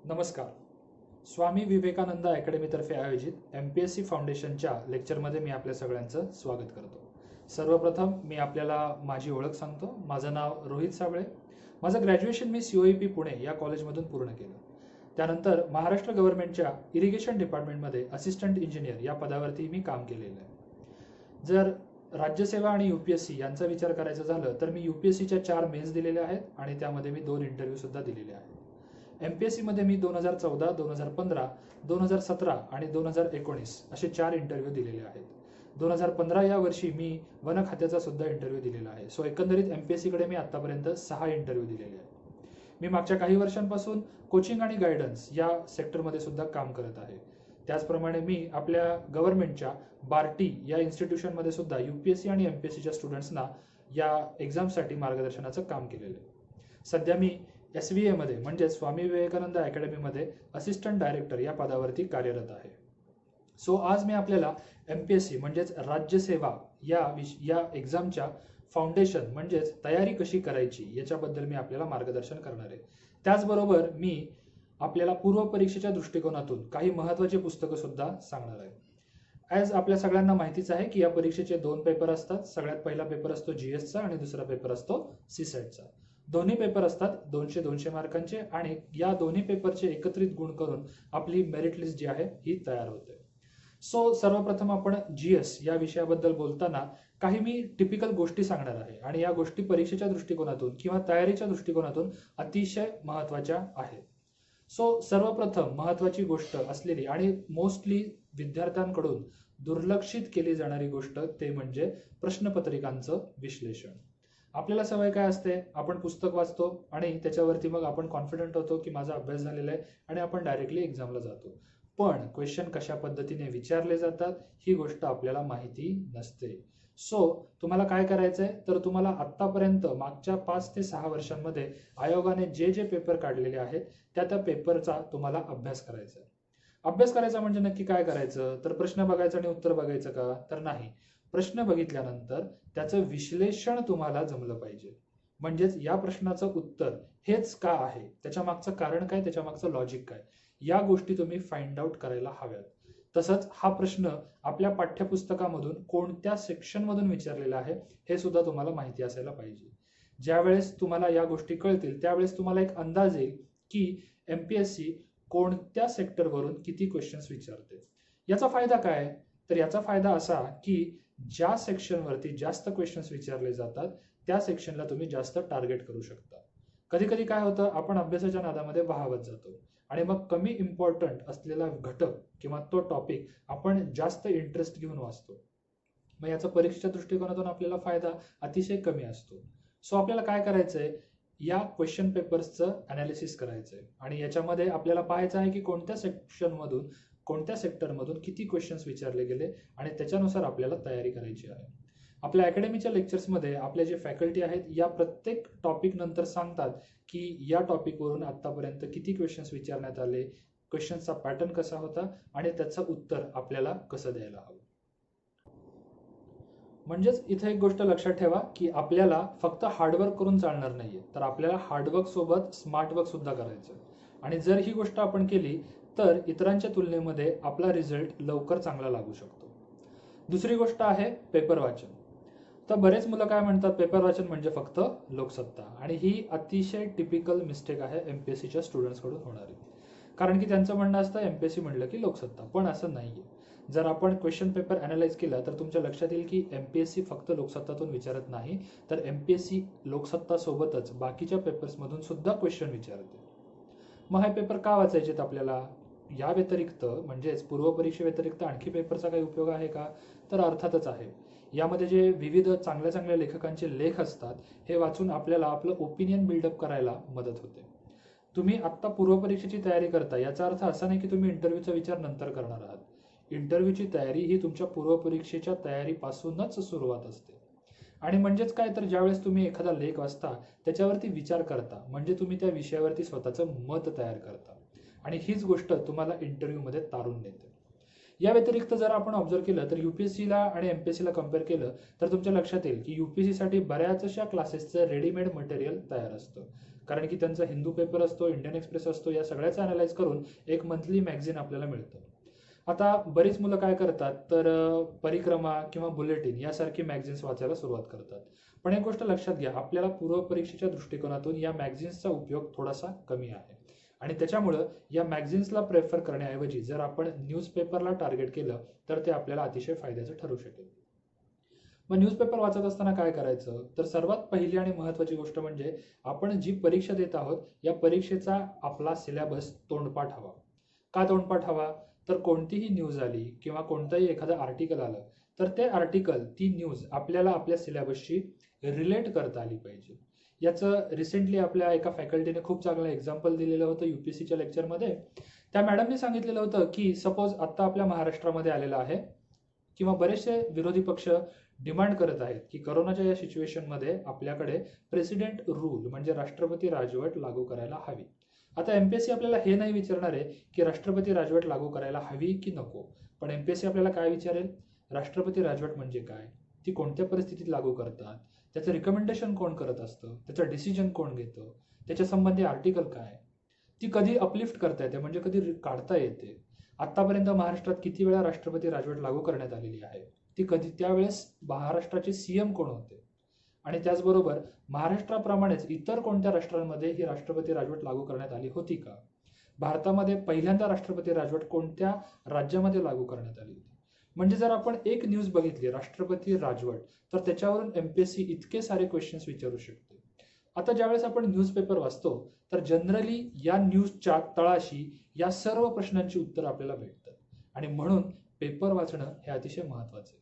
नमस्कार. स्वामी विवेकानंद अकॅडमीतर्फे आयोजित MPSC फाउंडेशनच्या लेक्चरमध्ये मी आपल्या सगळ्यांचं स्वागत करतो. सर्वप्रथम मी आपल्याला माझी ओळख सांगतो. माझं नाव रोहित साबळे. माझं ग्रॅज्युएशन मी COEP पुणे या कॉलेजमधून पूर्ण केलं. त्यानंतर महाराष्ट्र गव्हर्नमेंटच्या इरिगेशन डिपार्टमेंटमध्ये असिस्टंट इंजिनियर या पदावरती मी काम केलेलं आहे. जर राज्यसेवा आणि UPSC यांचा विचार करायचा झालं तर मी UPSCच्या 4 मेन्स दिलेल्या आहेत आणि त्यामध्ये मी 2 इंटरव्ह्यू सुद्धा दिलेले आहेत. MPSC मध्ये मी 2014, 2015, 2017 आणि 2019 असे 4 इंटरव्ह्यू दिलेले आहेत. 2015 या वर्षी मी वन खात्याचा सुद्धा इंटरव्ह्यू दिलेला आहे. सो एकंदरीत MPSC कडे मी आतापर्यंत 6 इंटरव्ह्यू दिलेले आहेत. मी मागच्या काही वर्षांपासून कोचिंग आणि गायडन्स या सेक्टरमध्ये सुद्धा काम करत आहे. त्याचप्रमाणे मी आपल्या गव्हर्नमेंटच्या बार्टी या इन्स्टिट्यूशनमध्ये सुद्धा UPSC आणि MPSCच्या स्टुडंट्सना या एक्झामसाठी मार्गदर्शनाचं काम केलेलं आहे. सध्या मी SVA मध्ये म्हणजे स्वामी विवेकानंद अकॅडमीमध्ये असिस्टंट डायरेक्टर या पदावरती कार्यरत आहे. सो आज मी आपल्याला MPSC म्हणजेच राज्यसेवा या एक्झामच्या फाउंडेशन म्हणजेच तयारी कशी करायची याच्याबद्दल मी आपल्याला मार्गदर्शन करणार आहे. त्याचबरोबर मी आपल्याला पूर्व परीक्षेच्या दृष्टिकोनातून काही महत्त्वाची पुस्तकं सुद्धा सांगणार आहे. ॲज आपल्या सगळ्यांना माहितीच आहे की या परीक्षेचे 2 पेपर असतात. सगळ्यात पहिला पेपर असतो GSचा आणि दुसरा पेपर असतो CSATचा. दोन्ही पेपर असतात 200-200 मार्कांचे आणि या दोन्ही पेपरचे एकत्रित गुण करून आपली मेरिट लिस्ट जी आहे ही तयार होते. सो सर्वप्रथम आपण GS या विषयाबद्दल बोलताना काही मी टिपिकल गोष्टी सांगणार आहे आणि या गोष्टी परीक्षेच्या दृष्टिकोनातून किंवा तयारीच्या दृष्टिकोनातून अतिशय महत्त्वाच्या आहेत. सो सर्वप्रथम महत्त्वाची गोष्ट असलेली आणि मोस्टली विद्यार्थ्यांकडून दुर्लक्षित केली जाणारी गोष्ट ते म्हणजे प्रश्नपत्रिकांचं विश्लेषण. आपल्याला सवय काय असते, आपण पुस्तक वाचतो आणि त्याच्यावरती मग आपण कॉन्फिडंट होतो की माझा अभ्यास झालेला आहे आणि आपण डायरेक्टली एक्झामला जातो. पण क्वेश्चन कशा पद्धतीने विचारले जातात ही गोष्ट आपल्याला माहिती नसते. सो तुम्हाला काय करायचंय तर तुम्हाला आतापर्यंत मागच्या 5 ते 6 वर्षांमध्ये आयोगाने जे पेपर काढलेले आहेत त्या पेपरचा तुम्हाला अभ्यास करायचा आहे. अभ्यास करायचा म्हणजे नक्की काय करायचं तर प्रश्न बघायचा आणि उत्तर बघायचं का तर नाही. प्रश्न बघितल्यानंतर त्याचं विश्लेषण तुम्हाला जमलं पाहिजे. म्हणजेच या प्रश्नाचं उत्तर हेच का आहे, त्याच्या मागचं कारण काय, त्याच्या मागचं लॉजिक काय, या गोष्टी तुम्ही फाइंड आउट करायला हव्यात. तसंच हा प्रश्न आपल्या पाठ्यपुस्तकामधून कोणत्या सेक्शनमधून विचारलेला आहे हे सुद्धा तुम्हाला माहिती असायला पाहिजे. ज्यावेळेस तुम्हाला या गोष्टी कळतील त्यावेळेस तुम्हाला एक अंदाज येईल की MPSC कोणत्या सेक्टरवरून किती क्वेश्चन्स विचारते. याचा फायदा काय तर याचा फायदा असा की ज्या सेक्शनवरती जास्त क्वेश्चन्स विचारले जातात त्या सेक्शनला तुम्ही जास्त टार्गेट करू शकता. कधी कधी काय होतं, आपण अभ्यासाच्या नादामध्ये वाहवत जातो आणि मग कमी इम्पॉर्टंट असलेला घटक किंवा तो टॉपिक आपण जास्त इंटरेस्ट घेऊन वाचतो. मग याचा परीक्षेच्या दृष्टिकोनातून आपल्याला फायदा अतिशय कमी असतो. सो आपल्याला काय करायचंय, या क्वेश्चन पेपर्सचं अनालिसिस करायचंय आणि याच्यामध्ये आपल्याला पाहायचं आहे की कोणत्या सेक्शनमधून कोणत्या सेक्टरमधून किती क्वेश्चन्स विचारले गेले आणि त्याच्यानुसार आपल्याला तयारी करायची आहे. आपल्या अकॅडमीच्या लेक्चर्समध्ये आपले जे फॅकल्टी आहेत या प्रत्येक टॉपिक नंतर सांगतात की या टॉपिकवरून आतापर्यंत किती क्वेश्चन्स विचारण्यात आले, क्वेश्चन्सचा पॅटर्न कसा होता आणि त्याचं उत्तर आपल्याला कसं द्यायला हवं. म्हणजेच इथे एक गोष्ट लक्षात ठेवा की आपल्याला फक्त हार्डवर्क करून चालणार नाहीये, तर आपल्याला हार्डवर्क सोबत स्मार्ट वर्क सुद्धा करायचं. आणि जर ही गोष्ट आपण केली तर इतरांच्या तुलनेमध्ये आपला रिझल्ट लवकर चांगला लागू शकतो. दुसरी गोष्ट आहे पेपर वाचन. तर बरेच मुलं काय म्हणतात, पेपर वाचन म्हणजे फक्त लोकसत्ता, आणि ही अतिशय टिपिकल मिस्टेक आहे MPSCच्या स्टुडंट्सकडून होणारी. कारण की त्यांचं म्हणणं असतं MPSC म्हणलं की लोकसत्ता, पण असं नाहीये. जर आपण क्वेश्चन पेपर अनालाइज केला तर तुमच्या लक्षात येईल की MPSC फक्त लोकसत्तातून विचारत नाही, तर MPSC लोकसत्ता सोबतच बाकीच्या पेपर्समधून सुद्धा क्वेश्चन विचारते. मग हे पेपर का वाचायचेत आपल्याला, या व्यतिरिक्त म्हणजेच पूर्व परीक्षे व्यतिरिक्त आणखी पेपरचा काही उपयोग आहे का तर अर्थातच आहे. यामध्ये जे विविध चांगल्या चांगल्या लेखकांचे लेख असतात हे वाचून आपल्याला आपलं ओपिनियन बिल्डअप करायला मदत होते. तुम्ही आत्ता पूर्व परीक्षेची तयारी करता याचा अर्थ असा नाही की तुम्ही इंटरव्ह्यूचा विचार नंतर करणार आहात. इंटरव्ह्यूची तयारी ही तुमच्या पूर्व परीक्षेच्या तयारीपासूनच सुरुवात असते. आणि म्हणजेच काय तर ज्यावेळेस तुम्ही एखादा लेख वाचता त्याच्यावरती विचार करता म्हणजे तुम्ही त्या विषयावरती स्वतःचं मत तयार करता आणि हीच गोष्ट तुम्हाला इंटरव्ह्यूमध्ये तारून नेते. या व्यतिरिक्त जर आपण ऑब्झर्व केलं तर यूपीएससीला आणि एमपीएससीला कम्पेअर केलं तर तुमच्या लक्षात येईल की यूपीएससीसाठी बऱ्याचशा क्लासेसचं रेडीमेड मटेरियल तयार असतं, कारण की त्यांचा हिंदू पेपर असतो, इंडियन एक्सप्रेस असतो, या सगळ्याचं अनालाइज करून एक मंथली मॅगझिन आपल्याला मिळतं. आता बरीच मुलं काय करतात तर परिक्रमा किंवा बुलेटिन यासारखी मॅगझिन्स वाचायला सुरुवात करतात. पण एक गोष्ट लक्षात घ्या, आपल्याला पूर्व परीक्षेच्या दृष्टिकोनातून या मॅगझिन्सचा उपयोग थोडासा कमी आहे आणि त्याच्यामुळं या मॅगझिन्सला प्रेफर करण्याऐवजी जर आपण न्यूजपेपरला टार्गेट केलं तर ते आपल्याला अतिशय फायद्याचं ठरू शकेल. मग न्यूजपेपर वाचत असताना काय करायचं तर सर्वात पहिली आणि महत्त्वाची गोष्ट म्हणजे आपण जी परीक्षा देत आहोत या परीक्षेचा आपला सिलेबस तोंडपाठ हवा. का तोंडपाठ हवा तर कोणतीही न्यूज आली किंवा कोणतंही एखादं आर्टिकल आलं तर ते आर्टिकल, ती न्यूज आपल्याला आपल्या सिलेबसशी रिलेट करता आली पाहिजे. याचं रिसेंटली आपल्या एका फॅकल्टीने खूप चांगलं एक्झाम्पल दिलेलं होतं यूपीएससीच्या लेक्चरमध्ये. त्या मॅडमने सांगितलेलं होतं की सपोज आत्ता आपल्या महाराष्ट्रामध्ये आलेलं आहे किंवा बरेचसे विरोधी पक्ष डिमांड करत आहेत की करोनाच्या या सिच्युएशनमध्ये आपल्याकडे प्रेसिडेंट रूल म्हणजे राष्ट्रपती राजवट लागू करायला हवी. आता एमपीएससी आपल्याला हे नाही विचारणार आहे की राष्ट्रपती राजवट लागू करायला हवी की नको, पण एमपीएससी आपल्याला काय विचारेल, राष्ट्रपती राजवट म्हणजे काय, ती कोणत्या परिस्थितीत लागू करतात, त्याचं रिकमेंडेशन कोण करत असतं, त्याचं डिसिजन कोण घेतं, त्याच्या संबंधी आर्टिकल काय, ती कधी अपलिफ्ट करता येते म्हणजे कधी काढता येते, आतापर्यंत महाराष्ट्रात किती वेळा राष्ट्रपती राजवट लागू करण्यात आलेली आहे, ती कधी, त्यावेळेस महाराष्ट्राचे सीएम कोण होते, आणि त्याचबरोबर महाराष्ट्राप्रमाणेच इतर कोणत्या राष्ट्रांमध्ये ही राष्ट्रपती राजवट लागू करण्यात आली होती का, भारतामध्ये पहिल्यांदा राष्ट्रपती राजवट कोणत्या राज्यामध्ये लागू करण्यात आली होती. म्हणजे जर आपण एक न्यूज बघितली राष्ट्रपती राजवट तर त्याच्यावरून एमपीएससी इतके सारे क्वेश्चन्स विचारू शकते. आता ज्यावेळेस आपण न्यूजपेपर वाचतो तर जनरली या न्यूजच्या तळाशी या सर्व प्रश्नांची उत्तरं आपल्याला भेटतात आणि म्हणून पेपर वाचणं हे अतिशय महत्त्वाचं आहे.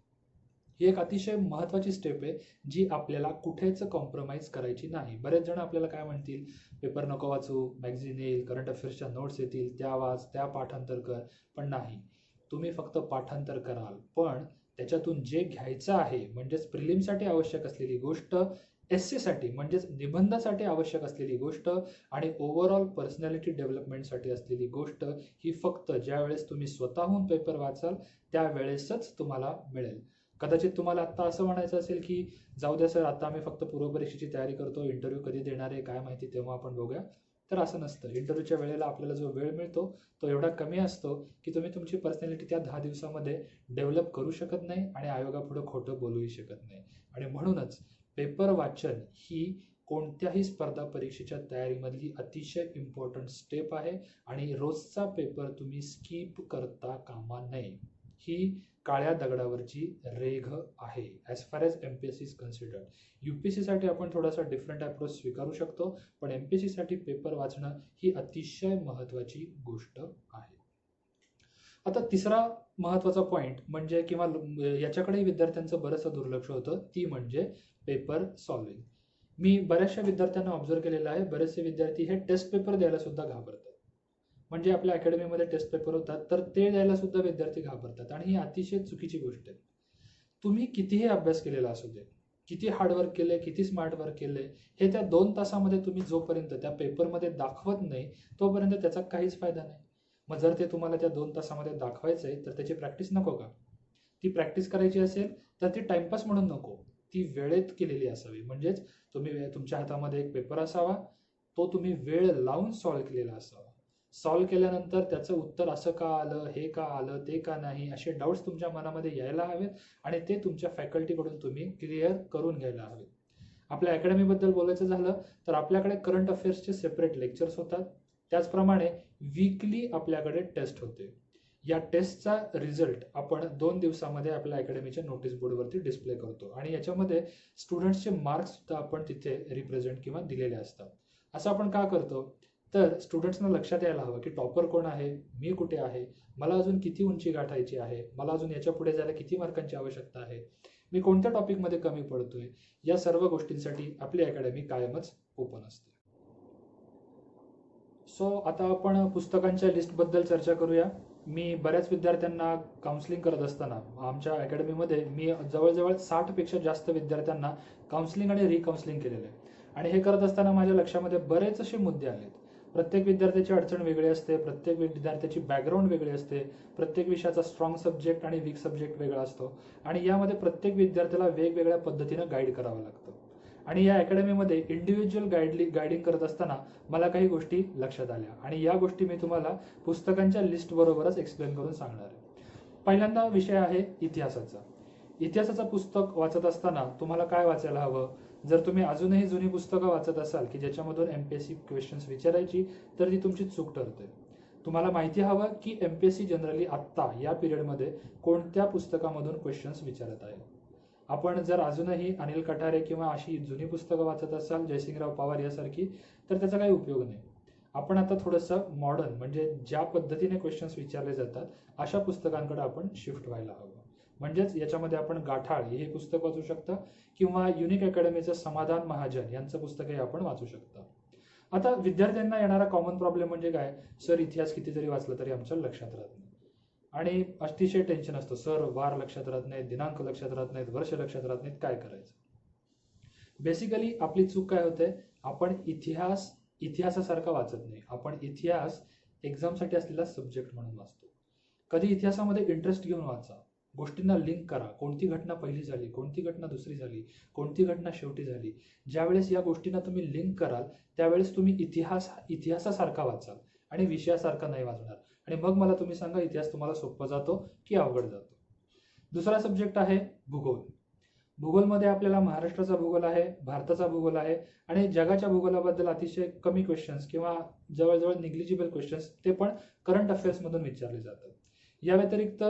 ही एक अतिशय महत्त्वाची स्टेप आहे जी आपल्याला कुठेच कॉम्प्रोमाइज करायची नाही. बरेच जण आपल्याला काय म्हणतील, पेपर नको वाचू, मॅगझिन येईल, करंट अफेअर्सच्या नोट्स येतील, त्या वाच, त्या पाठांतर कर, पण नाही, तुम्ही फक्त पाठांतर कराल पण त्याच्यातून जे घ्यायचं आहे म्हणजेच प्रिलिमसाठी आवश्यक असलेली गोष्ट, एस्सेसाठी म्हणजेच निबंधासाठी आवश्यक असलेली गोष्ट आणि ओव्हरऑल पर्सनॅलिटी डेव्हलपमेंटसाठी असलेली गोष्ट, ही फक्त ज्यावेळेस तुम्ही स्वतःहून पेपर वाचाल त्यावेळेसच तुम्हाला मिळेल. कदाचित तुम्हाला आत्ता असं म्हणायचं असेल की जाऊ द्या सर, आता आम्ही फक्त पूर्वपरीक्षेची तयारी करतो, इंटरव्ह्यू कधी देणार आहे काय माहिती, तेव्हा आपण बघूया. तर असं नसतं. इंटरव्ह्यूच्या वेळेला आपल्याला जो वेळ मिळतो तो एवढा कमी असतो की तुम्ही तुमची पर्सनॅलिटी त्या 10 दिवसामध्ये डेव्हलप करू शकत नाही आणि आयोगापुढे खोटं बोलूही शकत नाही. आणि म्हणूनच पेपर वाचन ही कोणत्याही स्पर्धा परीक्षेच्या तयारीमधली अतिशय इम्पॉर्टंट स्टेप आहे आणि रोजचा पेपर तुम्ही स्किप करता कामा नये. ही काळ्या दगडावरची रेघ आहे as far as MPSC is considered. यूपीएससीसाठी आपण थोडासा डिफरंट अप्रोच स्वीकारू शकतो, पण एमपीएससीसाठी पेपर वाचणं ही अतिशय महत्त्वाची गोष्ट आहे. आता तिसरा महत्त्वाचा पॉईंट म्हणजे किंवा याच्याकडेही विद्यार्थ्यांचं बरंचसं दुर्लक्ष होतं, ती म्हणजे पेपर सॉल्विंग. मी बऱ्याचशा विद्यार्थ्यांना ऑब्झर्व केलेलं आहे, बरेचसे विद्यार्थी हे टेस्ट पेपर द्यायला सुद्धा घाबरतात. म्हणजे आपल्या अकॅडमीमध्ये टेस्ट पेपर होतात तर ते द्यायला सुद्धा विद्यार्थी घाबरतात आणि ही अतिशय चुकीची गोष्ट आहे. तुम्ही कितीही अभ्यास केलेला असू दे, किती हार्डवर्क केले, किती स्मार्ट वर्क केले, हे त्या 2 तासामध्ये तुम्ही जोपर्यंत त्या पेपरमध्ये दाखवत नाही तोपर्यंत त्याचा काहीच फायदा नाही. मग जर ते तुम्हाला त्या 2 तासामध्ये दाखवायचं आहे तर त्याची प्रॅक्टिस नको का? ती प्रॅक्टिस करायची असेल तर ती टाइमपास म्हणून नको, ती वेळेत केलेली असावी. म्हणजेच तुम्ही तुमच्या हातामध्ये एक पेपर असावा, तो तुम्ही वेळ लावून सॉल्व्ह केलेला असावा. सॉल्व्ह केल्यानंतर त्याचं उत्तर असं का आलं, हे का आलं, ते का नाही, असे डाऊट्स तुमच्या मनामध्ये यायला हवेत आणि ते तुमच्या फॅकल्टीकडून तुम्ही क्लिअर करून घ्यायला हवे. आपल्या अकॅडमीबद्दल बोलायचं झालं तर आपल्याकडे करंट अफेअर्सचे सेपरेट लेक्चर्स होतात, त्याचप्रमाणे वीकली आपल्याकडे टेस्ट होते. या टेस्टचा रिझल्ट आपण 2 दिवसामध्ये आपल्या अकॅडमीच्या नोटीस बोर्डवरती डिस्प्ले करतो आणि याच्यामध्ये स्टुडंट्सचे मार्क्स सुद्धा आपण तिथे रिप्रेझेंट किंवा दिलेले असतात. असं आपण का करतो तर स्टुडंट्सना लक्षात यायला हवं की टॉपर कोण आहे, मी कुठे आहे, मला अजून किती उंची गाठायची आहे, मला अजून याच्या पुढे जायला किती मार्कांची आवश्यकता आहे, मी कोणत्या टॉपिकमध्ये कमी पडतोय, या सर्व गोष्टींसाठी आपली अकॅडमी कायमच ओपन असते. सो आता आपण पुस्तकांच्या लिस्टबद्दल चर्चा करूया. मी बऱ्याच विद्यार्थ्यांना काउन्सिलिंग करत असताना आमच्या अकॅडमीमध्ये मी जवळजवळ 60पेक्षा जास्त विद्यार्थ्यांना काउन्सिलिंग आणि रिकाउन्सिलिंग केलेलं आहे आणि हे करत असताना माझ्या लक्षामध्ये बरेच असे मुद्दे आलेत. प्रत्येक विद्यार्थ्याची अडचण वेगळी असते, प्रत्येक विद्यार्थ्याची बॅकग्राऊंड वेगळी असते, प्रत्येक विषयाचा स्ट्रॉंग सब्जेक्ट आणि वीक सब्जेक्ट वेगळा असतो आणि यामध्ये प्रत्येक विद्यार्थ्याला वेगवेगळ्या पद्धतीनं गाईड करावं लागतं. आणि या अकॅडमीमध्ये इंडिव्हिज्युअल गायडिंग करत असताना मला काही गोष्टी लक्षात आल्या आणि या गोष्टी मी तुम्हाला पुस्तकांच्या लिस्ट बरोबरच एक्सप्लेन करून सांगणार आहे. पहिल्यांदा विषय आहे इतिहासाचा. इतिहासाचं पुस्तक वाचत असताना तुम्हाला काय वाचायला हवं? जर तुम्ही अजूनही जुनी पुस्तकं वाचत असाल की ज्याच्यामधून एमपीएससी क्वेश्चन्स विचारायची, तर ती तुमची चूक ठरते. तुम्हाला माहिती हवं की एमपीएससी जनरली आत्ता या पिरियडमध्ये कोणत्या पुस्तकामधून क्वेश्चन्स विचारत आहे. आपण जर अजूनही अनिल कठारे किंवा अशी जुनी पुस्तकं वाचत असाल जयसिंगराव पवार यासारखी, तर त्याचा काही उपयोग नाही. आपण आता थोडंसं मॉडर्न म्हणजे ज्या पद्धतीने क्वेश्चन्स विचारले जातात अशा पुस्तकांकडे आपण शिफ्ट व्हायला हवं. म्हणजेच याच्यामध्ये आपण गाठाळ हे पुस्तक वाचू शकता किंवा युनिक अकॅडमीचं समाधान महाजन यांचं पुस्तकही आपण वाचू शकता. आता विद्यार्थ्यांना येणारा कॉमन प्रॉब्लेम म्हणजे काय? सर इतिहास किती जरी वाचला तरी आमच्या लक्षात राहत नाही आणि अतिशय टेन्शन असतं. सर वार लक्षात राहत नाहीत, दिनांक लक्षात राहत नाहीत, वर्ष लक्षात राहत नाहीत, काय करायचं? बेसिकली आपली चूक काय होते? आपण इतिहासासारखा वाचत नाही. आपण इतिहास एक्झामसाठी असलेला सब्जेक्ट म्हणून वाचतो. कधी इतिहासामध्ये इंटरेस्ट घेऊन वाचा, गोष्टींना लिंक करा. कोणती घटना पहिली झाली, कोणती घटना दुसरी झाली, कोणती घटना शेवटी झाली. ज्यावेळेस या गोष्टींना तुम्ही लिंक कराल त्यावेळेस तुम्ही इतिहासासारखा वाचाल आणि विषयासारखा नाही वाचणार. आणि मग मला तुम्ही सांगा इतिहास तुम्हाला सोपा जातो की अवघड जातो? दुसरा सब्जेक्ट आहे भूगोल. भूगोलमध्ये आपल्याला महाराष्ट्राचा भूगोल आहे, भारताचा भूगोल आहे आणि जगाच्या भूगोलाबद्दल अतिशय कमी क्वेश्चन्स किंवा जवळजवळ निग्लिजिबल क्वेश्चन्स ते पण करंट अफेअर्समधून विचारले जातात. या व्यतिरिक्त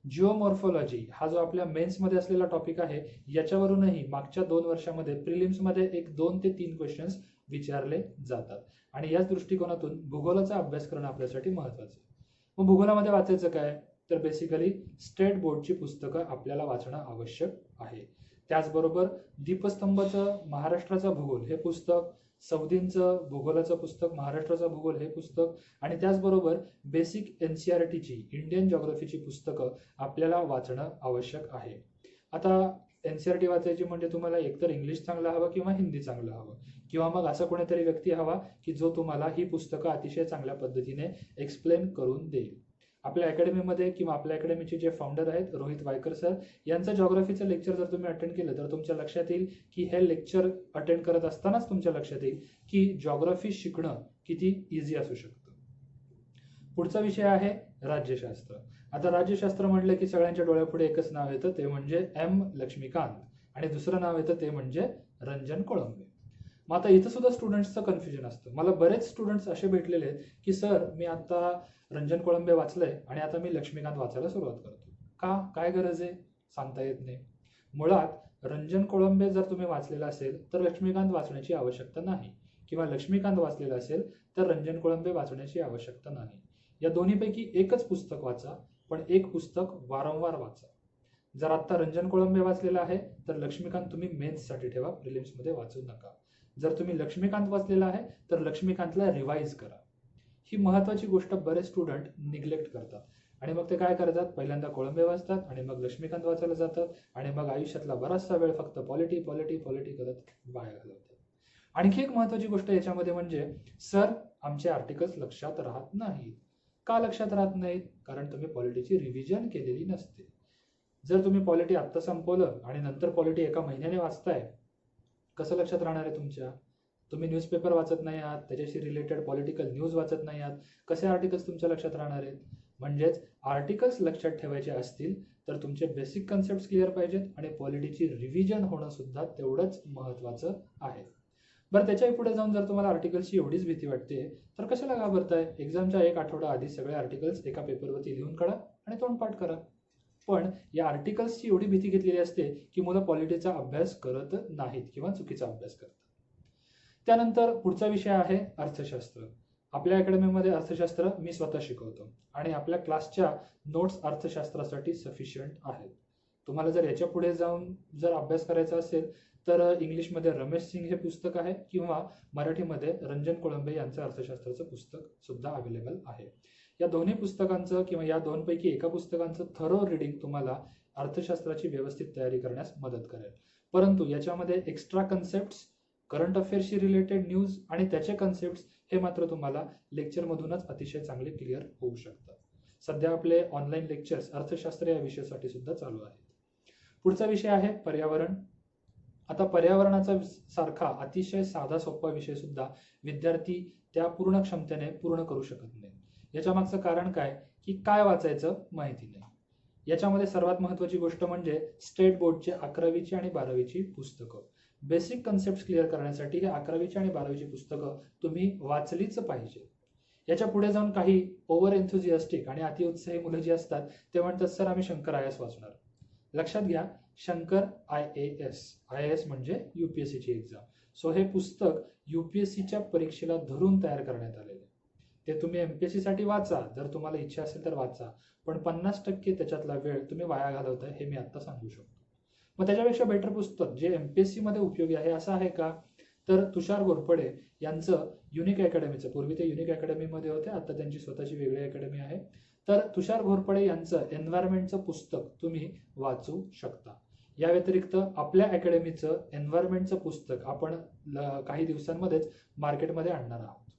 जिओमॉर्फॉलॉजी हा जो आपल्या मेन्समध्ये असलेला टॉपिक आहे याच्यावरूनही मागच्या 2 वर्षामध्ये प्रिलिम्समध्ये 2 ते 3 क्वेश्चन्स विचारले जातात आणि याच दृष्टिकोनातून भूगोलाचा अभ्यास करणं आपल्यासाठी महत्त्वाचं आहे. मग भूगोलामध्ये वाचायचं काय? तर बेसिकली स्टेट बोर्डची पुस्तकं आपल्याला वाचणं आवश्यक आहे. त्याचबरोबर दीपस्तंभचं महाराष्ट्राचा भूगोल हे पुस्तक, सौदींचं भूगोलाचं पुस्तक महाराष्ट्राचा भूगोल हे पुस्तक आणि त्याचबरोबर बेसिक एनसीईआरटीची इंडियन जॉग्रफीची पुस्तकं आपल्याला वाचणं आवश्यक आहे. आता एनसीईआरटी वाचायची म्हणजे तुम्हाला एकतर इंग्लिश चांगलं हवं किंवा हिंदी चांगलं हवं किंवा मग असा कोणीतरी व्यक्ती हवा की जो तुम्हाला ही पुस्तकं अतिशय चांगल्या पद्धतीने एक्सप्लेन करून देईल. आपल्या अकॅडमीमध्ये किंवा आपल्या अकॅडमीचे जे फाउंडर आहेत रोहित वायकर सर यांचं जॉग्रफीचं लेक्चर जर तुम्ही अटेंड केलं तर तुमच्या लक्षात येईल की हे लेक्चर अटेंड करत असतानाच तुमच्या लक्षात येईल की जॉग्रफी शिकणं किती इझी असू शकतं. पुढचा विषय आहे राज्यशास्त्र. आता राज्यशास्त्र म्हटलं की सगळ्यांच्या डोळ्यापुढे एकच नाव येतं, ते म्हणजे एम लक्ष्मीकांत आणि दुसरं नाव येतं ते म्हणजे रंजन कोळंबे. मग आता इथं सुद्धा स्टुडंट्सचं कन्फ्युजन असतं. मला बरेच स्टुडंट्स असे भेटलेले आहेत की सर मी आता रंजन कोळंबे वाचलंय आणि आता मी लक्ष्मीकांत वाचायला सुरुवात करतो. का? काय गरज आहे? सांगता येत नाही. मुळात रंजन कोळंबे जर तुम्ही वाचलेला असेल तर लक्ष्मीकांत वाचण्याची आवश्यकता नाही किंवा लक्ष्मीकांत वाचलेलं असेल तर रंजन कोळंबे वाचण्याची आवश्यकता नाही. या दोन्हीपैकी एकच पुस्तक वाचा, पण एक पुस्तक वारंवार वाचा. जर आता रंजन कोळंबे वाचलेला आहे तर लक्ष्मीकांत तुम्ही मेन्ससाठी ठेवा, प्रिलिम्समध्ये वाचू नका. जर तुम्ही लक्ष्मीकांत वाचलेला आहे तर लक्ष्मीकांतला रिवाईज करा. ही महत्त्वाची गोष्ट बरेच स्टुडंट निग्लेक्ट करतात आणि मग ते काय करतात? पहिल्यांदा कोळंबे वाचतात आणि मग लक्ष्मीकांत वाचायला जातात आणि मग आयुष्यातला बराचसा वेळ फक्त पॉलिटी करत वाया घालवतात. आणखी एक महत्त्वाची गोष्ट याच्यामध्ये म्हणजे सर आमचे आर्टिकल्स लक्षात राहत नाहीत. का लक्षात राहत नाहीत? कारण तुम्ही पॉलिटीची रिव्हिजन केलेली नसते. जर तुम्ही पॉलिटी आत्ता संपवलं आणि नंतर पॉलिटी एका महिन्याने वाचताय, कसं लक्षात राहणार आहे तुमच्या? तुम्ही न्यूजपेपर वाचत नाही आहात, त्याच्याशी रिलेटेड पॉलिटिकल न्यूज वाचत नाही आहात, कसे आर्टिकल्स तुमच्या लक्षात राहणार आहेत? म्हणजेच आर्टिकल्स लक्षात ठेवायचे असतील तर तुमचे बेसिक कन्सेप्ट क्लिअर पाहिजेत आणि पॉलिटीची रिव्हिजन होणं सुद्धा तेवढंच महत्त्वाचं आहे. बरं, त्याच्याही पुढे जाऊन जर तुम्हाला आर्टिकल्सची एवढीच भीती वाटते तर कशाला घाबरताय? एक्झामच्या 1 आठवडा आधी सगळे आर्टिकल्स एका पेपरवरती लिहून काढा आणि तोंडपाठ करा. पण या आर्टिकल्सची एवढी भीती घेतलेली असते की मुलं पॉलिटीचा अभ्यास करत नाहीत किंवा चुकीचा अभ्यास करतात. त्यानंतर पुढचा विषय आहे अर्थशास्त्र. आपल्या अकॅडमीमध्ये अर्थशास्त्र मी स्वतः शिकवतो आणि आपल्या क्लासच्या नोट्स अर्थशास्त्रासाठी सफिशियंट आहेत. तुम्हाला जर याच्या पुढे जाऊन जर अभ्यास करायचा असेल तर इंग्लिशमध्ये रमेश सिंग हे पुस्तक आहे किंवा मराठीमध्ये रंजन कोळंबे यांचं अर्थशास्त्राचं पुस्तक सुद्धा अवेलेबल आहे. या दोन्ही पुस्तकांचं किंवा या दोनपैकी एका पुस्तकांचं थरो रीडिंग तुम्हाला अर्थशास्त्राची व्यवस्थित तयारी करण्यास मदत करेल. परंतु याच्यामध्ये एक्स्ट्रा कन्सेप्ट्स, करंट अफेअर्सशी रिलेटेड न्यूज आणि त्याचे कन्सेप्ट्स हे मात्र तुम्हाला लेक्चरमधूनच अतिशय चांगले क्लिअर होऊ शकतं. सध्या आपले ऑनलाईन लेक्चर्स अर्थशास्त्र या विषयासाठी सुद्धा चालू आहेत. पुढचा विषय आहे पर्यावरण. आता पर्यावरणाचा सारखा अतिशय साधा सोपा विषय सुद्धा विद्यार्थी त्या पूर्ण क्षमतेने पूर्ण करू शकत नाही. याच्या मागचं कारण काय की काय वाचायचं माहिती नाही. याच्यामध्ये सर्वात महत्त्वाची गोष्ट म्हणजे स्टेट बोर्डचे 11वीची आणि 12वीची पुस्तकं. बेसिक कन्सेप्ट क्लिअर करण्यासाठी हे 11वीची आणि 12वीची पुस्तकं तुम्ही वाचलीच पाहिजे. याच्या पुढे जाऊन काही ओव्हर एन्थुझियास्टिक आणि अतिउत्साही मुलं जी असतात ते म्हणतात सर आम्ही शंकर IAS वाचणार. लक्षात घ्या, शंकर IAS म्हणजे UPSCची एक्झाम. सो हे पुस्तक UPSCच्या परीक्षेला धरून तयार करण्यात आलेले. ते तुम्ही MPSC साठी वाचा, जर तुम्हाला इच्छा असेल तर वाचा, पण 50% त्याच्यातला वेळ तुम्ही वाया घालवताय हे मी आता सांगू शकतो. मग त्याच्यापेक्षा बेटर पुस्तक जे MPSC मध्ये उपयोगी आहे असं आहे का, तर तुषार घोरपडे यांचं युनिक अकॅडमीचं, पूर्वी ते युनिक अकॅडमीमध्ये होते, आता त्यांची स्वतःची वेगळी अकॅडमी आहे, तर तुषार घोरपडे यांचं एन्व्हायरमेंटचं पुस्तक तुम्ही वाचू शकता. या व्यतिरिक्त आपल्या अकॅडमीचं एन्व्हायरमेंटचं पुस्तक आपण काही दिवसांमध्येच मार्केटमध्ये आणणार आहोत.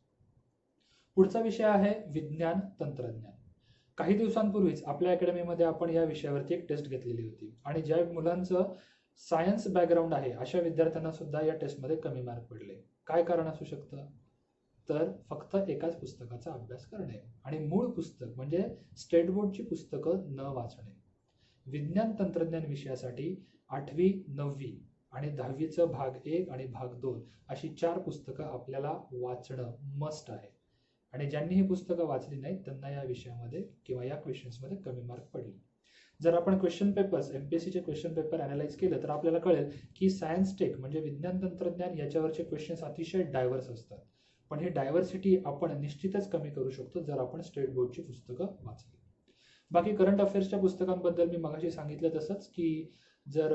पुढचा विषय आहे विज्ञान तंत्रज्ञान. काही दिवसांपूर्वीच आपल्या अकॅडमीमध्ये आपण या विषयावरती एक टेस्ट घेतलेली होती आणि ज्या मुलांचं सायन्स बॅकग्राऊंड आहे अशा विद्यार्थ्यांना सुद्धा या टेस्टमध्ये कमी मार्क पडले. काय कारण असू शकतं, तर फक्त एकाच पुस्तकाचा अभ्यास करणे आणि मूळ पुस्तक म्हणजे स्टेट बोर्डची पुस्तकं न वाचणे. विज्ञान तंत्रज्ञान विषयासाठी 8वी 9वी आणि 10वीचं भाग 1 आणि भाग 2 अशी 4 पुस्तकं आपल्याला वाचणं मस्ट आहे. आणि ज्यांनी ही पुस्तकं वाचली नाहीत त्यांना या विषयामध्ये किंवा या क्वेश्चन्समध्ये कमी मार्क पडले. जर आपण क्वेश्चन पेपर्स MPSCचे क्वेश्चन पेपर अनालाइज केलं तर आपल्याला कळेल की सायन्स टेक म्हणजे विज्ञान तंत्रज्ञान याच्यावरचे क्वेश्चन्स अतिशय डायव्हर्स असतात. पण ही डायव्हर्सिटी आपण निश्चितच कमी करू शकतो जर आपण स्टेट बोर्डची पुस्तकं वाचली. बाकी करंट अफेअर्सच्या पुस्तकांबद्दल मी मगाशी सांगितलं तसंच की जर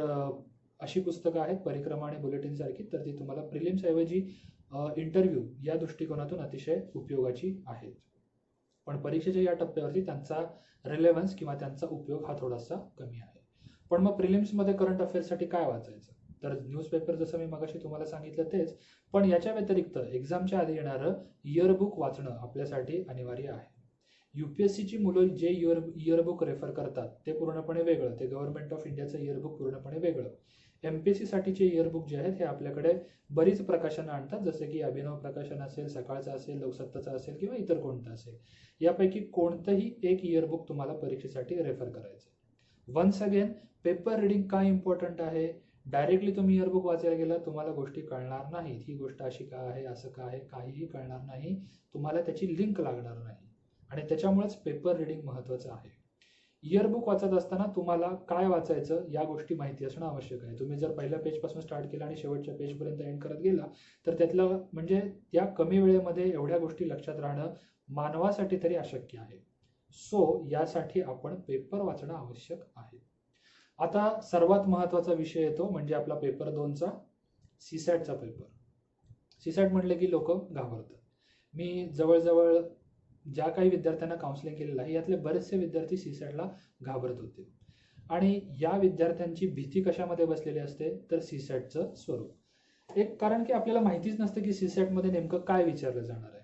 अशी पुस्तकं आहेत परिक्रमा आणि बुलेटिन सारखी, तर ती तुम्हाला प्रिलिम्स ऐवजी इंटरव्ह्यू या दृष्टिकोनातून अतिशय उपयोगाची आहेत. पण परीक्षेच्या या टप्प्यावरती त्यांचा रिलेव्हन्स किंवा त्यांचा उपयोग हा थोडासा कमी आहे. पण मग प्रिलिम्समध्ये करंट अफेअर्ससाठी काय वाचायचं, तर न्यूजपेपर जसं मी मगाशी तुम्हाला सांगितलं तेच, पण याच्या व्यतिरिक्त एक्झामच्या आधी येणारं इयरबुक वाचणं आपल्यासाठी अनिवार्य आहे. UPSCची मुलं जे इयरबुक रेफर करतात ते पूर्णपणे वेगळं, ते गव्हर्नमेंट ऑफ इंडियाचं इयरबुक पूर्णपणे वेगळं. MPSC साठीचे इयरबुक जे आहेत हे आपल्याकडे बरीच प्रकाशनं आणतात, जसे की अभिनव प्रकाशन असेल, सकाळचं असेल, लोकसत्ताचं असेल किंवा इतर कोणतं असेल. यापैकी कोणतंही एक इयरबुक तुम्हाला परीक्षेसाठी रेफर करायचं. वन्स अगेन, पेपर रिडिंग का इम्पॉर्टंट आहे, डायरेक्टली तुम्ही इयरबुक वाचायला गेला तुम्हाला गोष्टी कळणार नाहीत. ही गोष्ट अशी का आहे, असं का आहे, काहीही कळणार नाही, तुम्हाला त्याची लिंक लागणार नाही आणि त्याच्यामुळेच पेपर रिडिंग महत्त्वाचं आहे. इयरबुक वाचत असताना तुम्हाला काय वाचायचं या गोष्टी माहिती असणं आवश्यक आहे. तुम्ही जर पहिल्या पेजपासून स्टार्ट केला आणि शेवटच्या पेजपर्यंत एंड करत गेला तर त्यातलं म्हणजे त्या कमी वेळेमध्ये एवढ्या गोष्टी लक्षात राहणं मानवासाठी तरी अशक्य आहे. सो यासाठी आपण पेपर वाचणं आवश्यक आहे. आता सर्वात महत्त्वाचा विषय येतो म्हणजे आपला पेपर 2चा CSATचा पेपर. CSAT म्हणले की लोक घाबरतात. मी जवळजवळ ज्या काही विद्यार्थ्यांना काउन्सिलिंग केलेलं आहे यातले बरेचसे विद्यार्थी CSATला घाबरत होते आणि या विद्यार्थ्यांची भीती कशामध्ये बसलेली असते, तर CSATचं स्वरूप. एक कारण की आपल्याला माहितीच नसतं की CSAT मध्ये नेमकं काय विचारलं जाणार आहे.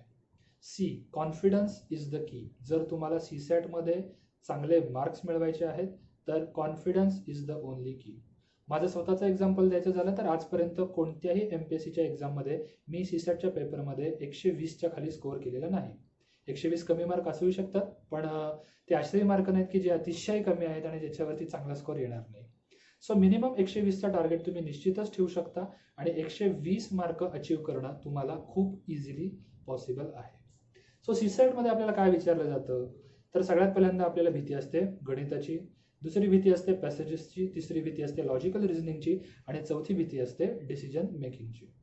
Confidence is the key. जर तुम्हाला CSAT मध्ये चांगले मार्क्स मिळवायचे आहेत तर कॉन्फिडन्स इज द ओनली की. माझं स्वतःचं एक्झाम्पल द्यायचं झालं तर आजपर्यंत कोणत्याही MPSCच्या एक्झाममध्ये मी CSATच्या पेपरमध्ये 120च्या खाली स्कोअर केलेला नाही. 120 कमी मार्क असू शकतात पण ते असेही मार्क नाहीत की जे अतिशय कमी आहेत आणि ज्याच्यावरती चांगला स्कोअर येणार नाही. सो मिनिमम 120चा टार्गेट तुम्ही निश्चितच ठेवू शकता आणि 120 मार्क अचीव्ह करणं तुम्हाला खूप इझिली पॉसिबल आहे. सो CSAT मध्ये आपल्याला काय विचारलं जातं, तर सगळ्यात पहिल्यांदा आपल्याला भीती असते गणिताची, दुसरी भीती असते पॅसेजेसची, तिसरी भीती असते लॉजिकल रिझनिंगची आणि चौथी भीती असते डिसिजन मेकिंगची.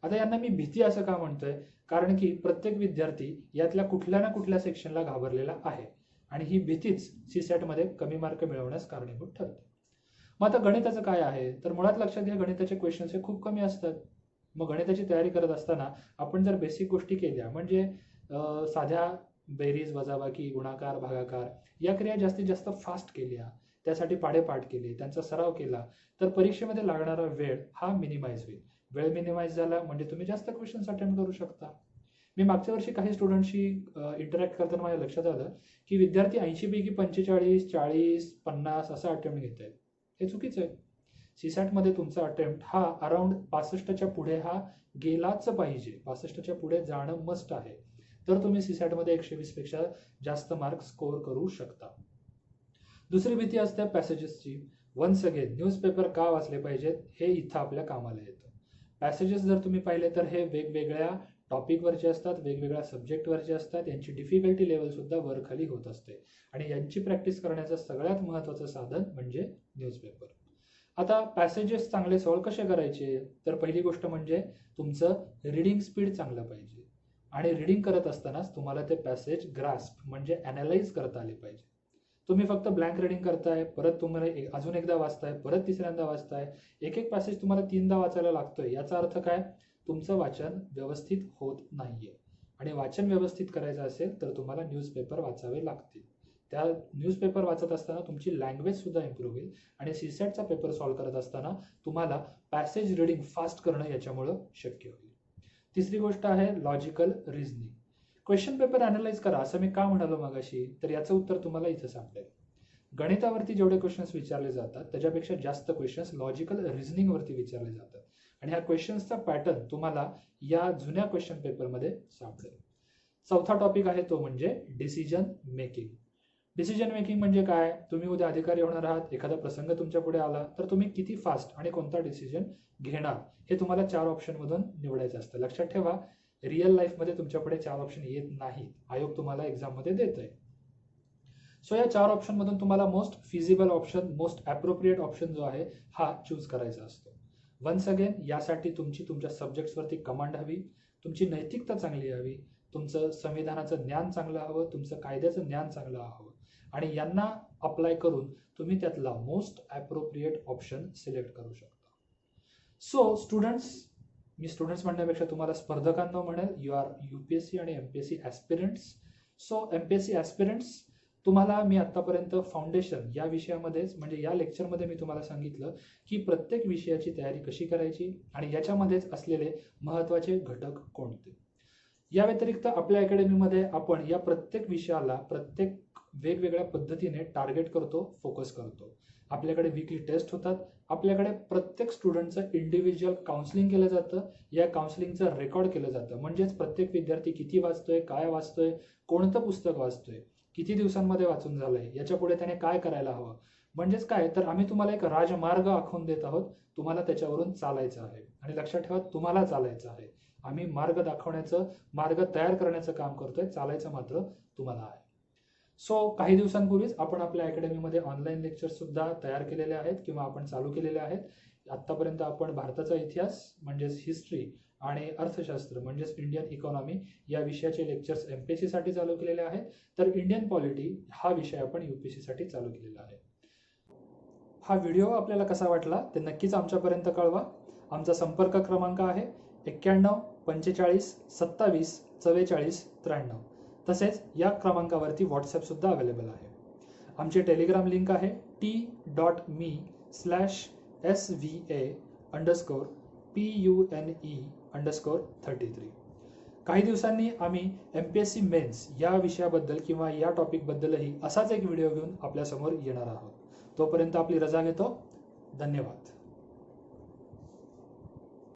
आता यांना मी भीती असं का म्हणतोय, कारण की प्रत्येक विद्यार्थी यातल्या कुठल्या ना कुठल्या सेक्शनला घाबरलेला आहे आणि ही भीतीच CSAT मध्ये कमी मार्क मिळवण्यास कारणीभूत ठरते. मग आता गणिताचं काय आहे, तर मुळात लक्षात घ्या गणिताचे क्वेश्चन्स हे खूप कमी असतात. मग गणिताची तयारी करत असताना आपण जर बेसिक गोष्टी केल्या म्हणजे साध्या बेरीज वजाबाकी गुणाकार भागाकार या क्रिया जास्तीत जास्त फास्ट केल्या, त्यासाठी पाढेपाठ केले, त्यांचा सराव केला तर परीक्षेमध्ये लागणारा वेळ हा मिनिमाइज होईल. वेळ मिनिमाइज झाला म्हणजे तुम्ही जास्त क्वेश्चन्स अटेम्प्ट करू शकता. मी मागच्या वर्षी काही स्टुडंटशी इंटरॅक्ट करताना माझ्या लक्षात आलं की विद्यार्थी 80 पैकी 45, 40, 50 असा अटेम्प्ट घेत आहेत. हे चुकीचं आहे. सीसॅटमध्ये तुमचा अटेम्प्ट हा अराउंड 65च्या पुढे हा गेलाच पाहिजे. 65च्या पुढे जाणं मस्ट आहे. तर तुम्ही सीसॅटमध्ये 120 पेक्षा जास्त मार्क स्कोअर करू शकता. दुसरी भीती असते पॅसेजेसची. वन्स अगेन न्यूजपेपर का वाचले पाहिजेत हे इथं आपल्या कामाला येतं. पॅसेजेस जर तुम्ही पाहिले तर हे वेगवेगळ्या टॉपिकवरचे असतात, वेगवेगळ्या सब्जेक्टवरचे असतात. यांची डिफिकल्टी लेवल सुद्धा वर खाली होत असते आणि यांची प्रॅक्टिस करण्याचं सगळ्यात महत्त्वाचं साधन म्हणजे न्यूजपेपर. आता पॅसेजेस चांगले सॉल्व कसे करायचे, तर पहिली गोष्ट म्हणजे तुमचं रीडिंग स्पीड चांगलं पाहिजे आणि रीडिंग करत असतानाच तुम्हाला ते पॅसेज ग्रास्प म्हणजे ॲनालाइज करता आले पाहिजे. तुम्ही फक्त ब्लँक रीडिंग करताय, परत तुम्हाला अजून एकदा वाचताय, परत तिसऱ्यांदा वाचताय, एक एक पॅसेज तुम्हाला 3दा वाचायला लागतोय. याचा अर्थ काय, तुमचं वाचन व्यवस्थित होत नाहीये. आणि वाचन व्यवस्थित करायचं असेल तर तुम्हाला न्यूजपेपर वाचावे लागतील. त्या न्यूजपेपर वाचत असताना तुमची लँग्वेज सुद्धा इम्प्रूव्ह होईल आणि सीसॅटचा पेपर सॉल्व्ह करत असताना तुम्हाला पॅसेज रीडिंग फास्ट करणं याच्यामुळं शक्य होईल. तिसरी गोष्ट आहे logical reasoning. Question paper analyse करा असं मी का म्हणालो मगाशी, तर याचं उत्तर तुम्हाला इथं सापडेल. गणितावरती जेवढे क्वेश्चन्स विचारले जातात त्याच्यापेक्षा जास्त क्वेश्चन्स लॉजिकल रिझनिंगवरती विचारले जातात आणि ह्या क्वेश्चन्सचा पॅटर्न तुम्हाला या जुन्या क्वेश्चन पेपरमध्ये सापडेल. चौथा टॉपिक आहे तो म्हणजे डिसिजन मेकिंग. डिसिजन मेकिंग म्हणजे काय, तुम्ही उद्या अधिकारी होणार आहात, एखादा प्रसंग तुमच्या पुढे आला तर तुम्ही किती फास्ट आणि कोणता डिसिजन घेणार हे तुम्हाला 4 ऑप्शनमधून निवडायचं असतं. लक्षात ठेवा, रिअल लाईफमध्ये तुमच्यापुढे 4 ऑप्शन येत नाहीत. आयोग तुम्हाला एक्झाममध्ये देत आहे. सो या 4 ऑप्शनमधून तुम्हाला most feasible option, most appropriate option जो आहे हा चूज करायचा असतो. वन्स अगेन यासाठी तुमची तुमच्या सब्जेक्ट्सवरती कमांड हवी, तुमची नैतिकता चांगली हवी, तुमचं संविधानाचं ज्ञान चांगलं हवं, तुमचं कायद्याचं ज्ञान चांगलं हवं आणि यांना अप्लाय करून तुम्ही त्यातला मोस्ट ॲप्रोप्रिएट ऑप्शन सिलेक्ट करू शकता. सो स्टुडंट्स, मी स्टुडंट्स म्हणण्यापेक्षा तुम्हाला स्पर्धकांना म्हणेल, यू आर UPSC आणि MPSC aspirants. So MPSC aspirants, तुम्हाला मी आत्तापर्यंत फाउंडेशन या विषयामध्येच म्हणजे या लेक्चरमध्ये मी तुम्हाला सांगितलं की प्रत्येक विषयाची तयारी कशी करायची आणि याच्यामध्येच असलेले महत्त्वाचे घटक कोणते. या व्यतिरिक्त आपल्या अकॅडमीमध्ये आपण या प्रत्येक विषयाला प्रत्येक वेगवेगळ्या पद्धतीने टार्गेट करतो, फोकस करतो. आपल्याकडे वीकली टेस्ट होतात, आपल्याकडे प्रत्येक स्टुडंटचं इंडिव्हिज्युअल काउन्सिलिंग केलं जातं, या काउन्सिलिंगचं रेकॉर्ड केलं जातं. म्हणजेच प्रत्येक विद्यार्थी किती वाचतोय, काय वाचतोय, कोणतं पुस्तक वाचतोय, किती दिवसांमध्ये वाचून झालंय, याच्या पुढे त्याने काय करायला हवं. म्हणजेच काय, तर आम्ही तुम्हाला एक राजमार्ग आखून देत आहोत, तुम्हाला त्याच्यावरून चालायचं आहे. आणि लक्षात ठेवा, तुम्हाला चालायचं आहे. आम्ही मार्ग दाखवण्याचं, मार्ग तयार करण्याचं काम करतोय, चालायचं मात्र तुम्हाला आहे. सो काही दिवसांपूर्वीच आपण आपल्या अकॅडमीमध्ये ऑनलाईन लेक्चर्स सुद्धा तयार केलेले आहेत किंवा आपण चालू केलेले आहेत. आत्तापर्यंत आपण भारताचा इतिहास म्हणजेच हिस्ट्री आणि अर्थशास्त्र म्हणजेच इंडियन इकॉनॉमी या विषयाचे लेक्चर्स MPSC साठी चालू केलेले आहेत. तर इंडियन पॉलिटी हा विषय आपण UPSC साठी चालू केलेला आहे. हा व्हिडिओ आपल्याला कसा वाटला ते नक्कीच आमच्यापर्यंत कळवा. आमचा संपर्क क्रमांक आहे 91 45 27 44 93. तसेच या क्रमांकावरती व्हॉट्सॲप सुद्धा अवेलेबल आहे. आमचे टेलिग्राम लिंक आहे t.me/sva_pune_33. काही दिवसांनी आम्ही MPSC मेन्स या विषयाबद्दल किंवा या टॉपिकबद्दलही असाच एक व्हिडिओ घेऊन आपल्यासमोर येणार आहोत. तोपर्यंत आपली रजा घेतो. धन्यवाद.